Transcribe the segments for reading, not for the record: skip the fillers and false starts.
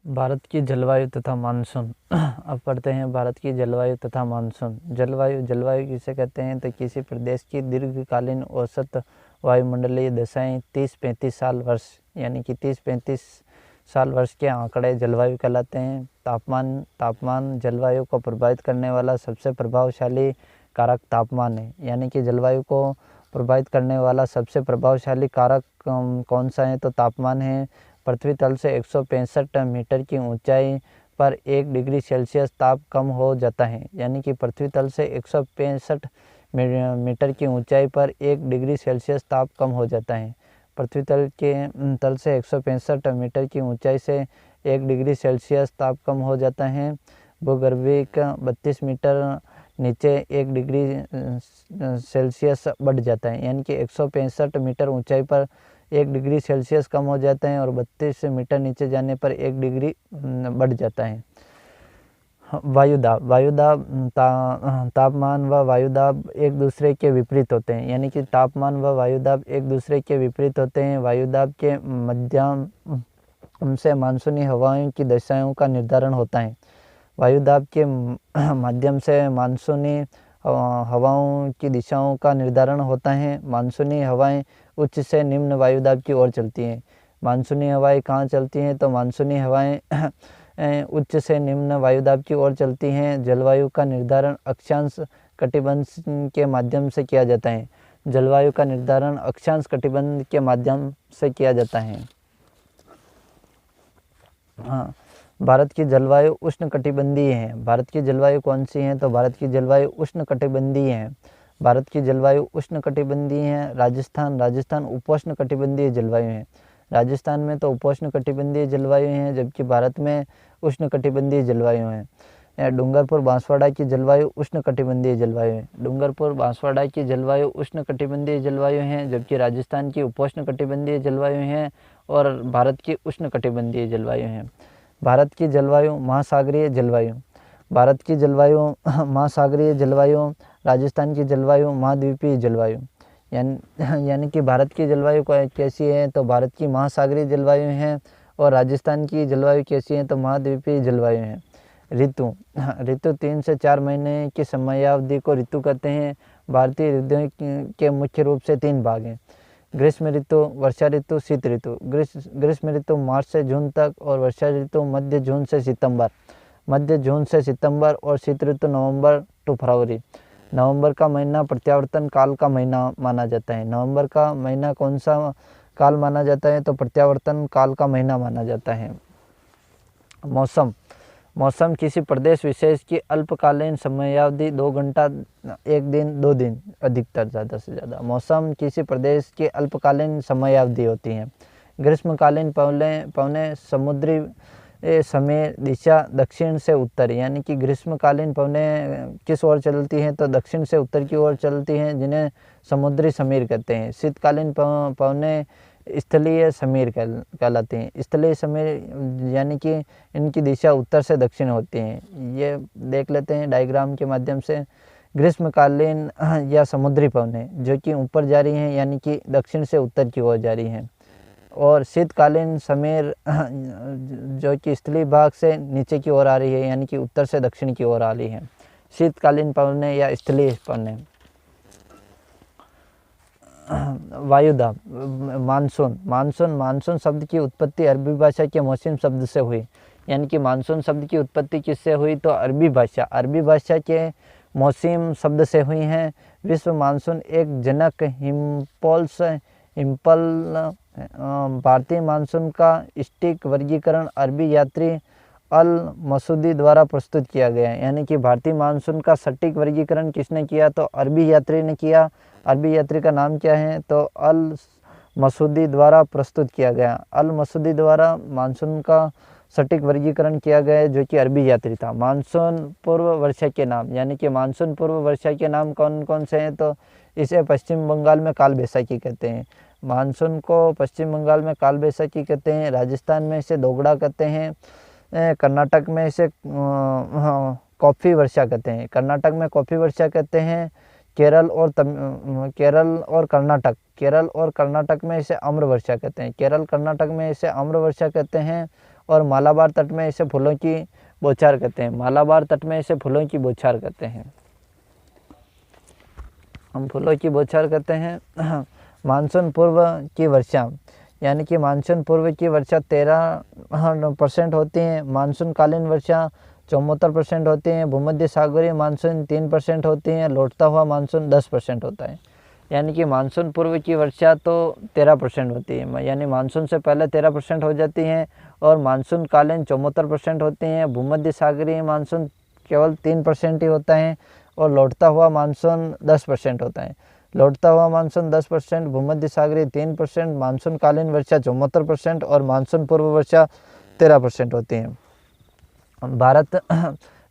भारत की जलवायु तथा मानसून। अब पढ़ते हैं भारत की जलवायु तथा मानसून। जलवायु किसे कहते हैं? तो किसी प्रदेश की दीर्घकालीन औसत वायुमंडलीय दशाएं 30-35 साल वर्ष यानी कि 30-35 साल वर्ष के आंकड़े जलवायु कहलाते हैं। तापमान जलवायु को प्रभावित करने वाला सबसे प्रभावशाली कारक तापमान है। यानी कि जलवायु को प्रभावित करने वाला सबसे प्रभावशाली कारक कौन सा है? तो तापमान है। पृथ्वी तल से 165 मीटर की ऊंचाई पर 1 डिग्री सेल्सियस ताप कम हो जाता है। यानी कि पृथ्वी तल से 165 मीटर की ऊंचाई पर 1 डिग्री सेल्सियस ताप कम हो जाता है। पृथ्वी तल से 165 मीटर की ऊंचाई से 1 डिग्री सेल्सियस ताप कम हो जाता है। भूगर्भिक 32 मीटर नीचे 1 डिग्री सेल्सियस बढ़ जाता है। यानी कि 165 मीटर ऊंचाई पर 1 डिग्री सेल्सियस कम हो जाता है और 32 मीटर नीचे जाने पर 1 डिग्री बढ़ जाता है। वायुदाब तापमान व वायुदाब एक दूसरे के विपरीत होते हैं। यानी कि तापमान व वायुदाब एक दूसरे के विपरीत होते हैं। वायुदाब के माध्यम से मानसूनी हवाओं की दिशाओं का निर्धारण होता है। वायुदाब के माध्यम से मानसूनी हवाओं की दिशाओं का निर्धारण होता है। मानसूनी हवाएं उच्च से निम्न वायुदाब की ओर चलती हैं। मानसूनी हवाएं कहाँ चलती हैं? तो मानसूनी हवाएं उच्च से निम्न वायुदाब की ओर चलती हैं। जलवायु का निर्धारण अक्षांश कटिबंध के माध्यम से किया जाता है। जलवायु का निर्धारण अक्षांश कटिबंध के माध्यम से किया जाता है। हाँ, भारत की जलवायु उष्णकटिबंधीय है। भारत की जलवायु कौन सी है? तो भारत की जलवायु उष्णकटिबंधीय है। भारत की जलवायु उष्णकटिबंधीय है। राजस्थान उपोष्णकटिबंधीय जलवायु है। राजस्थान में तो उपोष्णकटिबंधीय जलवायु है, जबकि भारत में उष्णकटिबंधीय जलवायु है। डूंगरपुर बांसवाड़ा की जलवायु उष्णकटिबंधीय जलवायु है। डूंगरपुर बांसवाड़ा की जलवायु उष्णकटिबंधीय जलवायु है, जबकि राजस्थान की उपोष्णकटिबंधीय जलवायु है और भारत की उष्णकटिबंधीय जलवायु है। भारत की जलवायु महासागरीय जलवायु। भारत की जलवायु महासागरीय जलवायु। राजस्थान की जलवायु महाद्वीपीय जलवायु। यानी कि भारत की जलवायु कैसी है? तो भारत की महासागरीय जलवायु है और राजस्थान की जलवायु कैसी है? तो महाद्वीपीय जलवायु है। ऋतु 3 से 4 महीने की समयावधि को ऋतु कहते हैं। भारतीय ऋतुओं के मुख्य रूप से 3 भाग हैं: ग्रीष्म ऋतु, वर्षा ऋतु, शीत ऋतु। ग्रीष्म ऋतु मार्च से जून तक और वर्षा ऋतु मध्य जून से सितंबर और शीत ऋतु नवंबर टू फरवरी। नवंबर का महीना प्रत्यावर्तन काल का महीना माना जाता है। नवंबर का महीना कौन सा काल माना जाता है? तो प्रत्यावर्तन काल का महीना माना जाता है। मौसम किसी प्रदेश विशेष की अल्पकालीन समयावधि 2 घंटा, 1 दिन, 2 दिन अधिकतर ज़्यादा से ज़्यादा। मौसम किसी प्रदेश की अल्पकालीन समयावधि होती है। ग्रीष्मकालीन पवनें समुद्री समय दिशा दक्षिण से उत्तर, यानी कि ग्रीष्मकालीन पवनें किस ओर चलती हैं? तो दक्षिण से उत्तर की ओर चलती हैं, जिन्हें समुद्री समीर कहते हैं। शीतकालीन पवनें स्थलीय समीर कहलाती हैं। स्थलीय समीर यानी कि इनकी दिशा उत्तर से दक्षिण होती है। ये देख लेते हैं डायग्राम के माध्यम से। ग्रीष्मकालीन या समुद्री पवनें जो कि ऊपर जा रही हैं, यानी कि दक्षिण से उत्तर की ओर जा रही हैं। और शीतकालीन समीर जो कि स्थलीय भाग से नीचे की ओर आ रही है, यानी कि उत्तर से दक्षिण की ओर आ रही है। शीतकालीन पवनें या स्थलीय पवनें। वायुदाब। मानसून शब्द की उत्पत्ति अरबी भाषा के मौसम शब्द से हुई। यानी कि मानसून शब्द की उत्पत्ति किससे हुई? तो अरबी भाषा के मौसम शब्द से हुई है। विश्व मानसून एक जनक हिम्पल भारतीय मानसून का सटीक वर्गीकरण अरबी यात्री अल मसूदी द्वारा प्रस्तुत किया गया है। यानी कि भारतीय मानसून का सटीक वर्गीकरण किसने किया? तो अरबी यात्री ने किया। अरबी यात्री का नाम क्या है? तो अल मसूदी द्वारा प्रस्तुत किया गया। अल मसूदी द्वारा मानसून का सटीक वर्गीकरण किया गया, जो कि अरबी यात्री था। मानसून पूर्व वर्षा के नाम, यानी कि मानसून पूर्व वर्षा के नाम कौन कौन से हैं? तो इसे पश्चिम बंगाल में काल बैसाखी कहते हैं। मानसून को पश्चिम बंगाल में काल बैसाखी कहते हैं। राजस्थान में इसे दोगड़ा कहते हैं। कर्नाटक में इसे कॉफ़ी वर्षा कहते हैं। कर्नाटक में कॉफ़ी वर्षा कहते हैं। केरल और कर्नाटक में इसे आम्र वर्षा कहते हैं। केरल कर्नाटक में इसे आम्र वर्षा कहते हैं। और मालाबार तट में इसे फूलों की बौछार कहते हैं। मालाबार तट में इसे फूलों की बौछार कहते हैं। हम फूलों की बौछार कहते हैं। मानसून पूर्व की वर्षा, यानी कि मानसून पूर्व की वर्षा 13% होती है। मानसून कालीन वर्षा 74% होती है। भूमध्य सागरीय मानसून 3% होती है। लौटता हुआ मानसून 10% होता है। यानी कि मानसून पूर्व की वर्षा तो 13% होती है, यानी मानसून से पहले 13% हो जाती है, और मानसून कालीन 74% होती हैं। भूमध्य सागरीय मानसून केवल 3% ही होता है, और लौटता हुआ मानसून 10% होता है। लौटता हुआ मानसून 10%, भूमध्य सागरीय 3%, मानसून कालीन वर्षा 74% और मानसून पूर्व वर्षा 13% होती है। भारत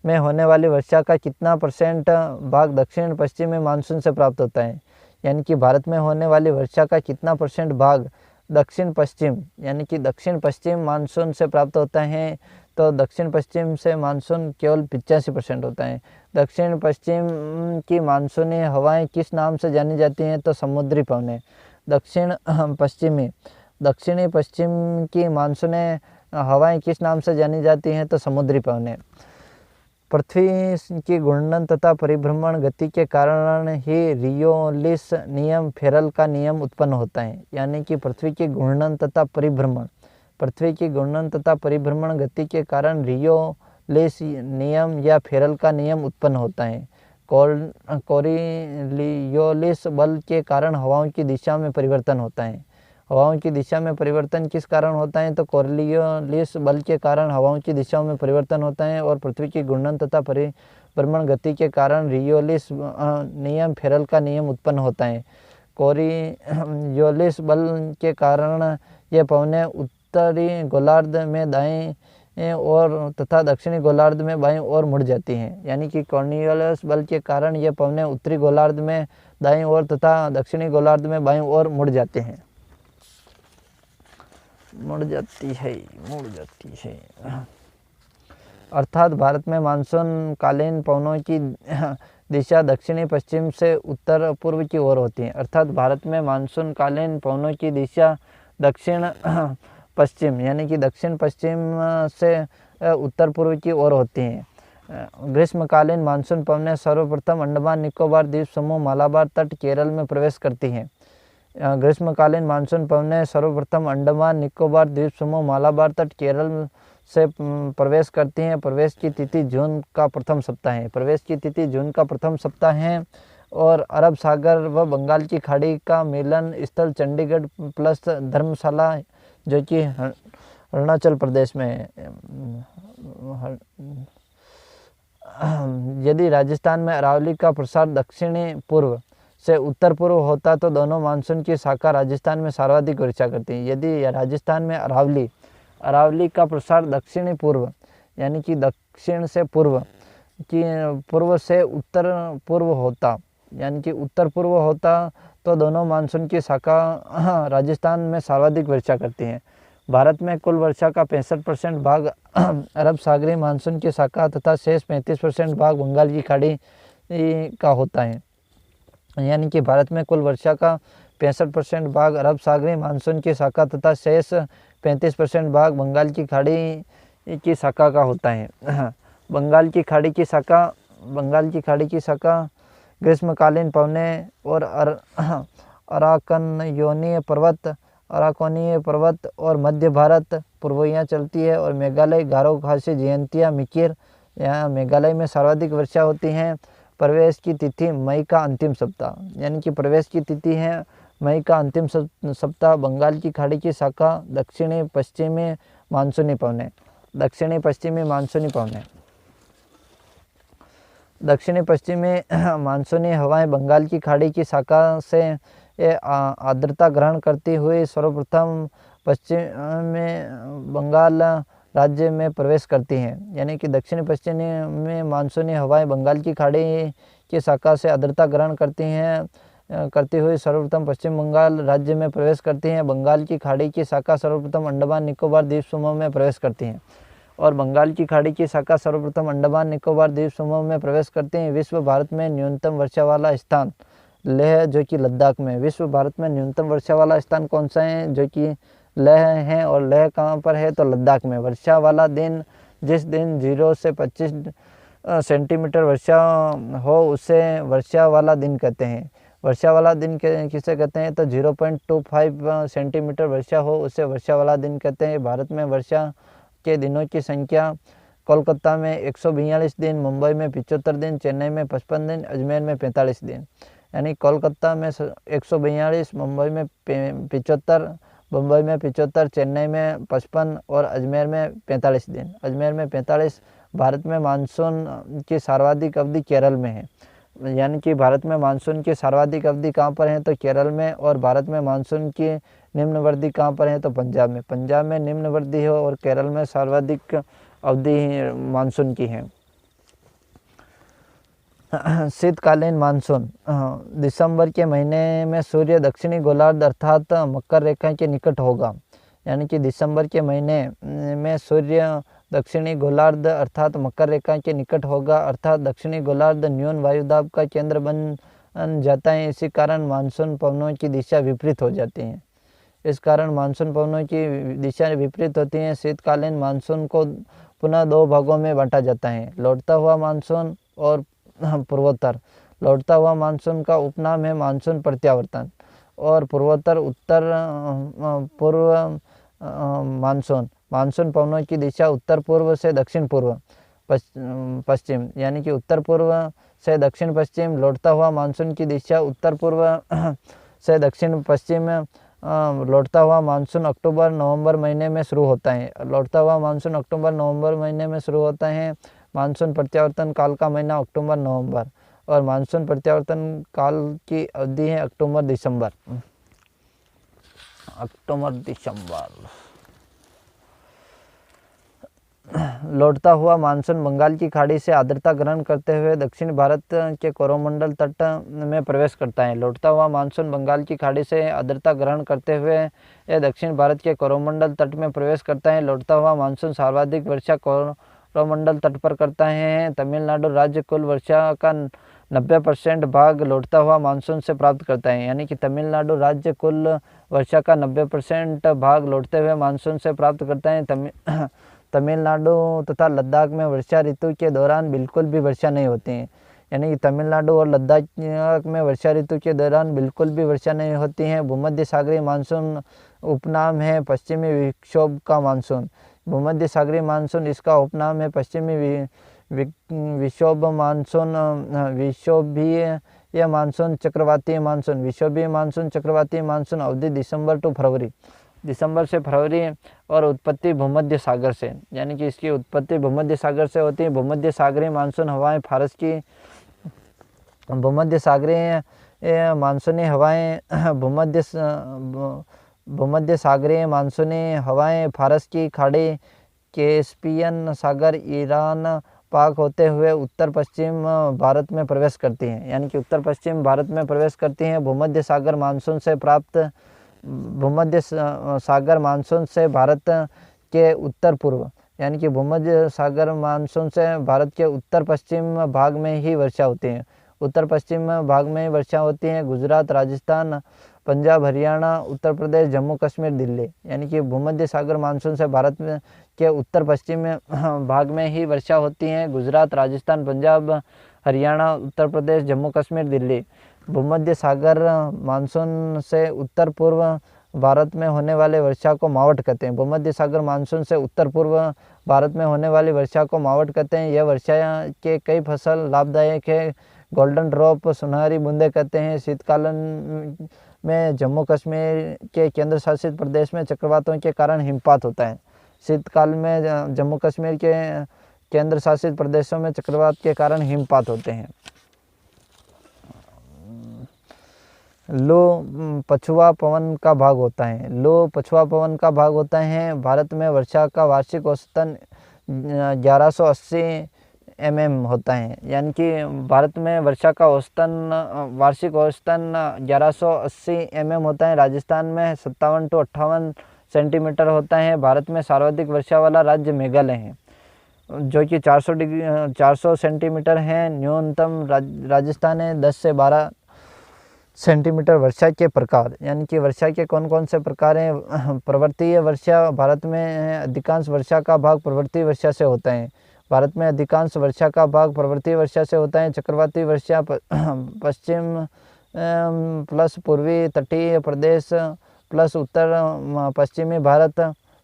में होने वाली वर्षा का कितना % भाग दक्षिण पश्चिमी मानसून से प्राप्त होता है? यानी कि भारत में होने वाली वर्षा का कितना % भाग दक्षिण पश्चिम, यानी कि दक्षिण पश्चिम मानसून से प्राप्त होता है? तो दक्षिण पश्चिम से मानसून केवल 85% होता है। दक्षिण पश्चिम की मानसूनी हवाएं किस नाम से जानी जाती हैं? तो समुद्री पवनें। दक्षिणी पश्चिम की मानसूनी हवाएं किस नाम से जानी जाती हैं? तो समुद्री पवनें। पृथ्वी की घूर्णन तथा परिभ्रमण गति के कारण ही रियोलिस नियम, फेरल का नियम उत्पन्न होता है। यानी कि पृथ्वी की घूर्णन तथा परिभ्रमण गति के कारण रियोलिस नियम या फेरल का नियम उत्पन्न होता है। कोरियोलिस बल के कारण हवाओं की दिशा में परिवर्तन होता है। हवाओं की दिशा में परिवर्तन किस कारण होता है? तो कोरियोलिस बल के कारण हवाओं की दिशाओं में परिवर्तन होता है, और पृथ्वी की घूर्णन तथा परिभ्रमण गति के कारण रियोलिस नियम, फेरल का नियम उत्पन्न होता है। कोरियोलिस बल के कारण ये पवनें उत्तरी गोलार्ध में दाएं और तथा दक्षिणी गोलार्ध में बाईं ओर मुड़ जाती हैं। यानी कि कोरियोलिस बल के कारण ये पवनें उत्तरी गोलार्ध में दाईं ओर तथा दक्षिणी गोलार्ध में बाईं ओर मुड़ जाती हैं। अर्थात भारत में मानसून कालीन पवनों की दिशा दक्षिणी पश्चिम से उत्तर पूर्व की ओर होती है। अर्थात भारत में मानसून कालीन पवनों की दिशा दक्षिण पश्चिम, यानी कि दक्षिण पश्चिम से उत्तर पूर्व की ओर होती हैं। ग्रीष्मकालीन मानसून पवनें सर्वप्रथम अंडमान निकोबार द्वीप समूह, मालाबार तट, केरल में प्रवेश करती हैं। ग्रीष्मकालीन मानसून पवनें सर्वप्रथम अंडमान निकोबार द्वीप समूह, मालाबार तट, केरल से प्रवेश करती हैं। प्रवेश की तिथि जून का प्रथम सप्ताह है। और अरब सागर व बंगाल की खाड़ी का मिलन स्थल चंडीगढ़ प्लस धर्मशाला, जो कि अरुणाचल प्रदेश में है। यदि राजस्थान में अरावली का प्रसार दक्षिणी पूर्व से उत्तर पूर्व होता तो दोनों मानसून की शाखा राजस्थान में सर्वाधिक वर्षा करती है। यदि राजस्थान में अरावली का प्रसार दक्षिणी पूर्व, यानी कि दक्षिण से पूर्व से उत्तर पूर्व होता, यानी कि उत्तर पूर्व होता, तो दोनों मानसून की शाखा राजस्थान में सर्वाधिक वर्षा करती हैं। भारत में कुल वर्षा का 65% भाग अरब सागरीय मानसून की शाखा तथा शेष 35% भाग बंगाल की खाड़ी का होता है। यानी कि भारत में कुल वर्षा का 65% भाग अरब सागरीय मानसून की शाखा तथा शेष 35% भाग बंगाल की खाड़ी की शाखा का होता है। बंगाल की खाड़ी की शाखा ग्रीष्मकालीन पवनें और अराकोनीय पर्वत और मध्य भारत पूर्वोत्तर चलती है, और मेघालय, गारो, खासी, जयंतिया, मिकिर, यहाँ मेघालय में सर्वाधिक वर्षा होती है। प्रवेश की तिथि मई का अंतिम सप्ताह, यानी कि प्रवेश की तिथि है मई का अंतिम सप्ताह। बंगाल की खाड़ी की शाखा दक्षिणी पश्चिमी मानसूनी पवनें। दक्षिणी पश्चिमी मानसूनी हवाएं बंगाल की खाड़ी की शाखा से आर्द्रता ग्रहण करती हुई सर्वप्रथम पश्चिम में बंगाल राज्य में प्रवेश करती हैं। यानी कि दक्षिण पश्चिम में मानसूनी हवाएं बंगाल की खाड़ी की शाखा से आर्द्रता ग्रहण करती हुई सर्वप्रथम पश्चिम बंगाल राज्य में प्रवेश करती हैं। बंगाल की खाड़ी की शाखा सर्वप्रथम अंडमान निकोबार द्वीप समूह में प्रवेश करती हैं, और बंगाल की खाड़ी की शाखा सर्वप्रथम अंडमान निकोबार द्वीप समूह में प्रवेश करती हैं। विश्व भारत में न्यूनतम वर्षा वाला स्थान लेह, जो कि लद्दाख में। विश्व भारत में न्यूनतम वर्षा वाला स्थान कौन सा है? जो कि लेह है, और लेह कहाँ पर है तो लद्दाख में। वर्षा वाला दिन, जिस दिन 0 से 25 सेंटीमीटर वर्षा हो उसे वर्षा वाला दिन कहते हैं। वर्षा वाला दिन किसे कहते हैं तो 0.25 सेंटीमीटर वर्षा हो उसे वर्षा वाला दिन कहते हैं। भारत में वर्षा के दिनों की संख्या कोलकाता में 142 दिन, मुंबई में 75 दिन, चेन्नई में 55 दिन, अजमेर में 45 दिन। यानी कोलकाता में 142, मुंबई में 75, मुंबई में 75, चेन्नई में 55 और अजमेर में 45 दिन। अजमेर में 45। भारत में मानसून की सर्वाधिक अवधि केरल में है। यानी कि भारत में मानसून की सर्वाधिक अवधि कहाँ पर है तो केरल में, और भारत में मानसून की निम्नवर्ती कहाँ पर है तो पंजाब में। पंजाब में निम्नवर्ती है और केरल में सर्वाधिक अवधि मानसून की है। शीतकालीन मानसून। दिसंबर के महीने में सूर्य दक्षिणी गोलार्ध अर्थात मकर रेखा के निकट होगा। यानी कि दिसंबर के महीने में सूर्य दक्षिणी गोलार्ध अर्थात मकर रेखा के निकट होगा, अर्थात दक्षिणी गोलार्ध न्यून वायुदाब का केंद्र बन जाता है। इसी कारण मानसून पवनों की दिशा विपरीत हो जाती है। इस कारण मानसून पवनों की दिशा विपरीत होती है। शीतकालीन मानसून को पुनः 2 भागों में बांटा जाता है, लौटता हुआ मानसून और पूर्वोत्तर। लौटता हुआ मानसून का उपनाम है मानसून प्रत्यावर्तन, और पूर्वोत्तर उत्तर पूर्व मानसून। मानसून पवनों की दिशा उत्तर पूर्व से दक्षिण पूर्व पश्चिम, यानी कि उत्तर पूर्व से दक्षिण पश्चिम। लौटता हुआ मानसून की दिशा उत्तर पूर्व से दक्षिण पश्चिम। लौटता हुआ मानसून अक्टूबर नवंबर महीने में शुरू होता है। लौटता हुआ मानसून अक्टूबर नवंबर महीने में शुरू होता है। मानसून प्रत्यावर्तन काल का महीना अक्टूबर नवंबर, और मानसून प्रत्यावर्तन काल की अवधि है अक्टूबर दिसंबर। अक्टूबर दिसंबर। लौटता हुआ मानसून बंगाल की खाड़ी से आर्द्रता ग्रहण करते हुए दक्षिण भारत के कोरोमंडल तट में प्रवेश करता है। लौटता हुआ मानसून बंगाल की खाड़ी से आर्द्रता ग्रहण करते हुए यह दक्षिण भारत के कोरोमंडल तट में प्रवेश करता है। लौटता हुआ मानसून सर्वाधिक वर्षा कोरोमंडल तट पर करता है। तमिलनाडु राज्य कुल वर्षा का 90% भाग लौटता हुआ मानसून से प्राप्त करता है। यानी कि तमिलनाडु राज्य कुल वर्षा का 90% भाग लौटते हुए मानसून से प्राप्त करता है। तमिलनाडु तथा लद्दाख में वर्षा ऋतु के दौरान बिल्कुल भी वर्षा नहीं होती है। यानी कि तमिलनाडु और लद्दाख में वर्षा ऋतु के दौरान बिल्कुल भी वर्षा नहीं होती है। भूमध्य सागरीय मानसून उपनाम है पश्चिमी विक्षोभ का मानसून। भूमध्य सागरीय मानसून इसका उपनाम है पश्चिमी विक्षोभ मानसून। विक्षोभीय मानसून, चक्रवातीय मानसून। विक्षोभीय मानसून, चक्रवातीय मानसून अवधि दिसंबर टू फरवरी, दिसंबर से फरवरी, और उत्पत्ति भूमध्य सागर से। यानी कि इसकी उत्पत्ति भूमध्य सागर से होती है। भूमध्य सागरीय मानसून हवाएं फारस की भूमध्य सागरीय मानसूनी हवाएं भूमध्य सागरीय मानसूनी हवाएं फारस की खाड़ी, कैस्पियन सागर, ईरान, पाक होते हुए उत्तर पश्चिम भारत में प्रवेश करती हैं। यानी कि उत्तर पश्चिम भारत में प्रवेश करती हैं। भूमध्य सागर मानसून से प्राप्त भूमध्य सागर मानसून से भारत के उत्तर पूर्व, यानी कि भूमध्य सागर मानसून से भारत के उत्तर पश्चिम भाग में ही वर्षा होती है। उत्तर पश्चिम भाग में ही वर्षा होती है। गुजरात, राजस्थान, पंजाब, हरियाणा, उत्तर प्रदेश, जम्मू कश्मीर, दिल्ली। यानी कि भूमध्य सागर मानसून से भारत के उत्तर पश्चिम भाग में ही वर्षा होती है। गुजरात, राजस्थान, पंजाब, हरियाणा, उत्तर प्रदेश, जम्मू कश्मीर, दिल्ली। भूमध्य सागर मानसून से उत्तर पूर्व भारत में होने वाले वर्षा को मावट कहते हैं। भूमध्य सागर मानसून से उत्तर पूर्व भारत में होने वाली वर्षा को मावट कहते हैं। यह वर्षा के कई फसल लाभदायक है। गोल्डन ड्रॉप, सुनहरी बूंदे कहते हैं। शीतकालीन में जम्मू कश्मीर के केंद्र शासित प्रदेश में चक्रवातों के कारण हिमपात होता है। शीतकाल में जम्मू कश्मीर के केंद्र शासित प्रदेशों में चक्रवात के कारण हिमपात होते हैं। लो पछुआ पवन का भाग होता है। लो पछुआ पवन का भाग होता है। भारत में वर्षा का वार्षिक औसतन 1180 mm होता है। यानी कि भारत में वर्षा का औसतन वार्षिक औसतन 1180 mm होता है। राजस्थान में 57 to 58 सेंटीमीटर होता है। भारत में सर्वाधिक वर्षा वाला राज्य मेघालय है, जो कि 400 सेंटीमीटर है। न्यूनतम राजस्थान है 10 से 12 सेंटीमीटर वर्षा के प्रकार, यानी कि वर्षा के कौन कौन से प्रकार हैं। पर्वतीय वर्षा, भारत में अधिकांश वर्षा का भाग पर्वतीय वर्षा से होता है। भारत में अधिकांश वर्षा का भाग पर्वतीय वर्षा से होता है। चक्रवाती वर्षा पश्चिम प्लस पूर्वी तटीय प्रदेश प्लस उत्तर पश्चिमी भारत।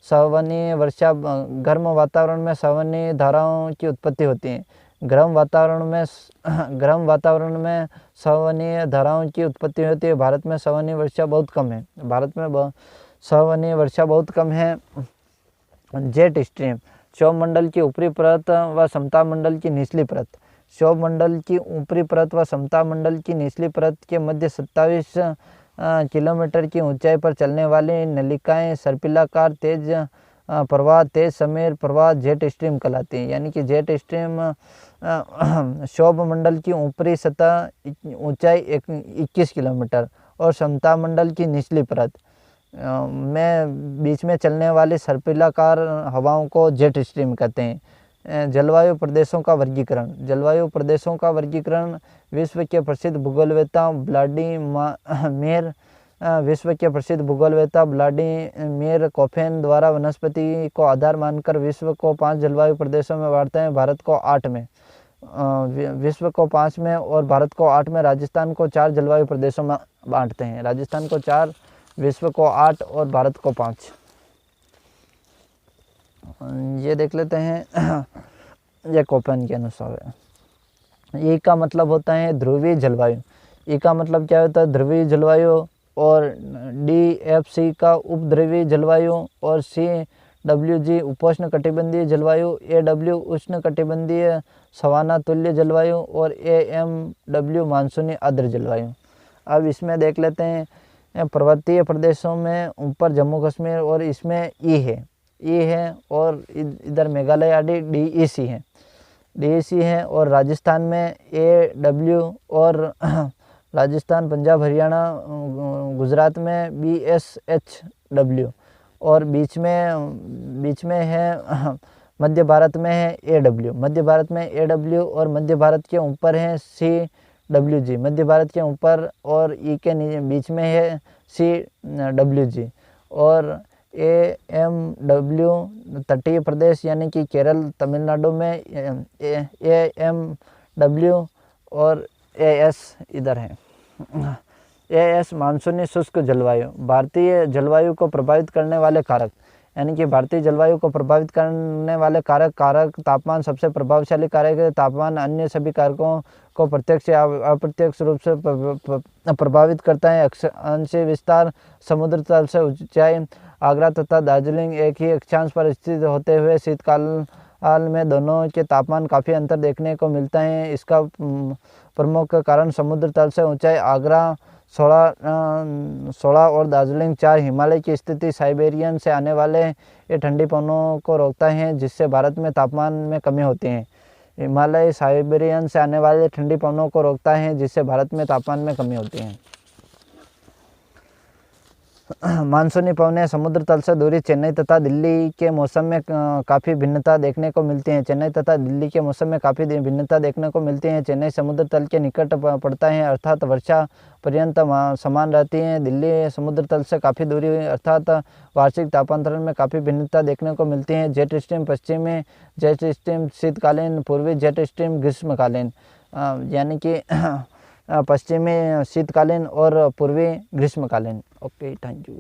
संवहनीय वर्षा, गर्म वातावरण में संवहनीय धाराओं की उत्पत्ति होती है। गर्म वातावरण में संवहनीय धाराओं की उत्पत्ति होती है। भारत में संवहनीय वर्षा बहुत कम है। संवहनीय वर्षा बहुत कम है। जेट स्ट्रीम, क्षोभ मंडल की ऊपरी परत व समताप मंडल की निचली परत। क्षोभ मंडल की ऊपरी परत व समताप मंडल की निचली परत के मध्य 27 किलोमीटर की ऊंचाई पर चलने वाली नलिकाएं सर्पिलाकार तेज प्रवाह, तेज समीर प्रवाह जेट स्ट्रीम कहलाती हैं। यानी कि जेट स्ट्रीम क्षोभ मंडल की ऊपरी सतह ऊंचाई 21 किलोमीटर और समताप मंडल की निचली परत में बीच में चलने वाली सर्पिलाकार हवाओं को जेट स्ट्रीम कहते हैं। जलवायु प्रदेशों का वर्गीकरण, जलवायु प्रदेशों का वर्गीकरण विश्व के प्रसिद्ध भूगोलवेत्ता व्लादिमीर कोफेन द्वारा वनस्पति को आधार मानकर विश्व को 5 जलवायु प्रदेशों में बांटते हैं। भारत को 8 में, विश्व को 5 में और भारत को 8 में। राजस्थान को 4 जलवायु प्रदेशों में बांटते हैं। राजस्थान को 4, विश्व को 8 और भारत को 5। ये देख लेते हैं। ये कोपेन के अनुसार है। ई का मतलब होता है ध्रुवीय जलवायु। ई का मतलब क्या होता है? ध्रुवीय जलवायु। और DFC का उपध्रुवीय जलवायु और CWG उपोष्ण कटिबंधीय जलवायु, AW उष्ण कटिबंधीय सवाना तुल्य जलवायु और AMW मानसूनी आर्द्र जलवायु। अब इसमें देख लेते हैं पर्वतीय प्रदेशों में ऊपर जम्मू कश्मीर और इसमें ई है और इधर मेघालय आदि DEC है और राजस्थान में AW और राजस्थान, पंजाब, हरियाणा, गुजरात में BSHW और बीच में है मध्य भारत में है AW। मध्य भारत में AW और मध्य भारत के ऊपर है CWG। मध्य भारत के ऊपर और ई के बीच में है CWG और AMW तटीय प्रदेश यानी कि केरल, तमिलनाडु में AMW और AS इधर है। AS मानसूनी शुष्क जलवायु। भारतीय जलवायु को प्रभावित करने वाले कारक, यानी कि भारतीय जलवायु को प्रभावित करने वाले कारक तापमान सबसे प्रभावशाली कारक है। तापमान अन्य सभी कारकों को प्रत्यक्ष या अप्रत्यक्ष रूप से प्रभावित करता है। अक्षांश विस्तार, समुद्र तल से ऊंचाई। आगरा तथा दार्जिलिंग एक ही अक्षांश पर स्थित होते हुए शीतकाल में दोनों के तापमान काफ़ी अंतर देखने को मिलता है। इसका प्रमुख कारण समुद्र तल से ऊंचाई। आगरा 16 और दार्जिलिंग 4। हिमालय की स्थिति साइबेरियन से आने वाले ये ठंडी पवनों को रोकता है, जिससे भारत में तापमान में कमी होती है। हिमालय साइबेरियन से आने वाले ठंडी पवनों को रोकता है, जिससे भारत में तापमान में कमी होती है। मानसूनी पवनें समुद्र तल से दूरी। चेन्नई तथा दिल्ली के मौसम में काफ़ी भिन्नता देखने को मिलती है। चेन्नई तथा दिल्ली के मौसम में काफ़ी भिन्नता देखने को मिलती है। चेन्नई समुद्र तल के निकट पड़ता है, अर्थात वर्षा पर्यंत समान रहती है। दिल्ली समुद्र तल से काफ़ी दूरी अर्थात वार्षिक तापांतरण में काफ़ी भिन्नता देखने को मिलती है। जेट स्ट्रीम पश्चिमी जेट स्ट्रीम शीतकालीन, पूर्वी जेट स्ट्रीम ग्रीष्मकालीन, यानी कि पश्चिमी शीतकालीन और पूर्वी ग्रीष्मकालीन। Okay, thank you.